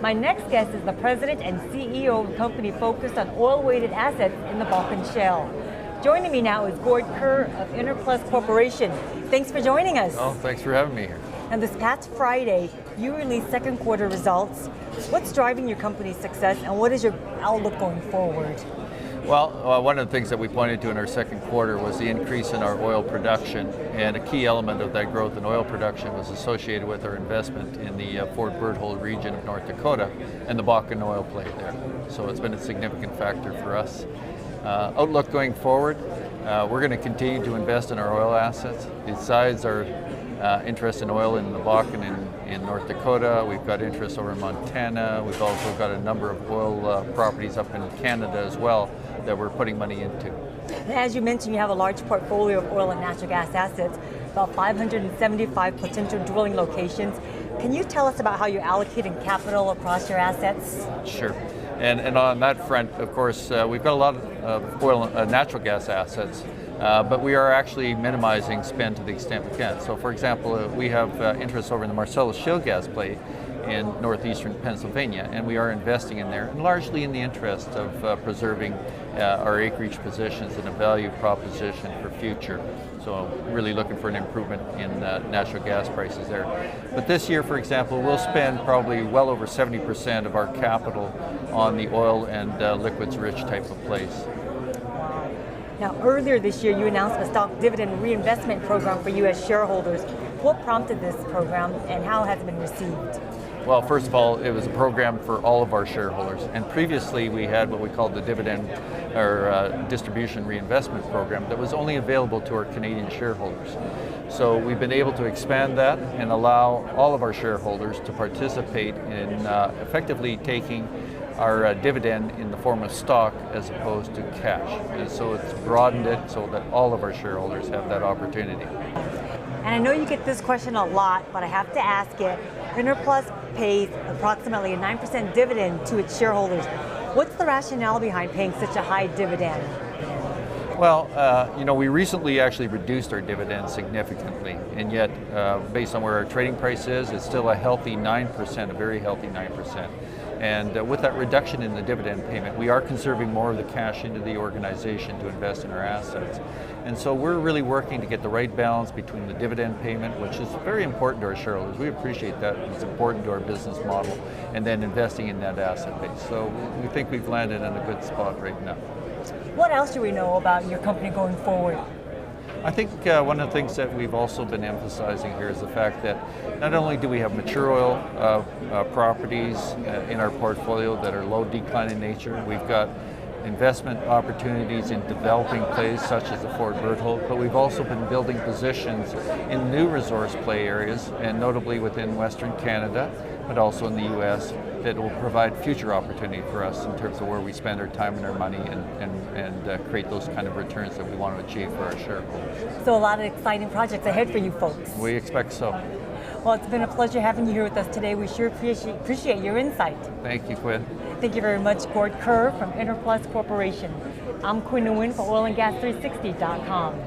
My next guest is the president and CEO of a company focused on oil-weighted assets in the Bakken Shale. Joining me now is Gord Kerr of Enerplus Corporation. Thanks for joining us. Oh, thanks for having me here. And this past Friday, you released second quarter results. What's driving your company's success, and what is your outlook going forward? Well, one of the things that we pointed to in our second quarter was the increase in our oil production, and a key element of that growth in oil production was associated with our investment in the Fort Berthold region of North Dakota and the Bakken oil play there. So it's been a significant factor for us. Outlook going forward, we're going to continue to invest in our oil assets. Besides our interest in oil in the Bakken in North Dakota, we've got interest over in Montana. We've also got a number of oil properties up in Canada as well that we're putting money into. As you mentioned, you have a large portfolio of oil and natural gas assets, about 575 potential drilling locations. Can you tell us about how you're allocating capital across your assets? Sure. And on that front, of course, we've got a lot of oil and natural gas assets, but we are actually minimizing spend to the extent we can. So for example, we have interest over in the Marcellus shale gas play in northeastern Pennsylvania, and we are investing in there, and largely in the interest of preserving our acreage positions and a value proposition for future. So really looking for an improvement in natural gas prices there. But this year, for example, we'll spend probably well over 70% of our capital on the oil and liquids-rich type of plays. Wow. Now, earlier this year, you announced a stock dividend reinvestment program for U.S. shareholders. What prompted this program, and how has it been received? Well, first of all, it was a program for all of our shareholders. And previously we had what we called the dividend or distribution reinvestment program that was only available to our Canadian shareholders. So we've been able to expand that and allow all of our shareholders to participate in effectively taking our dividend in the form of stock as opposed to cash. And so it's broadened it so that all of our shareholders have that opportunity. And I know you get this question a lot, but I have to ask it. Enerplus pays approximately a 9% dividend to its shareholders. What's the rationale behind paying such a high dividend? Well, we recently actually reduced our dividend significantly, and yet, based on where our trading price is, it's still a healthy 9%, a very healthy 9%. And with that reduction in the dividend payment, we are conserving more of the cash into the organization to invest in our assets. And so we're really working to get the right balance between the dividend payment, which is very important to our shareholders. We appreciate that. It's important to our business model, and then investing in that asset base. So we think we've landed in a good spot right now. What else do we know about your company going forward? I think one of the things that we've also been emphasizing here is the fact that not only do we have mature oil properties in our portfolio that are low decline in nature, we've got investment opportunities in developing plays such as the Fort Berthold, but we've also been building positions in new resource play areas, and notably within Western Canada, but also in the U.S., that will provide future opportunity for us in terms of where we spend our time and our money and create those kind of returns that we want to achieve for our shareholders. So a lot of exciting projects ahead for you folks. We expect so. Well, it's been a pleasure having you here with us today. We sure appreciate your insight. Thank you, Quinn. Thank you very much, Gord Kerr from Enerplus Corporation. I'm Quinn Nguyen for OilAndGas360.com.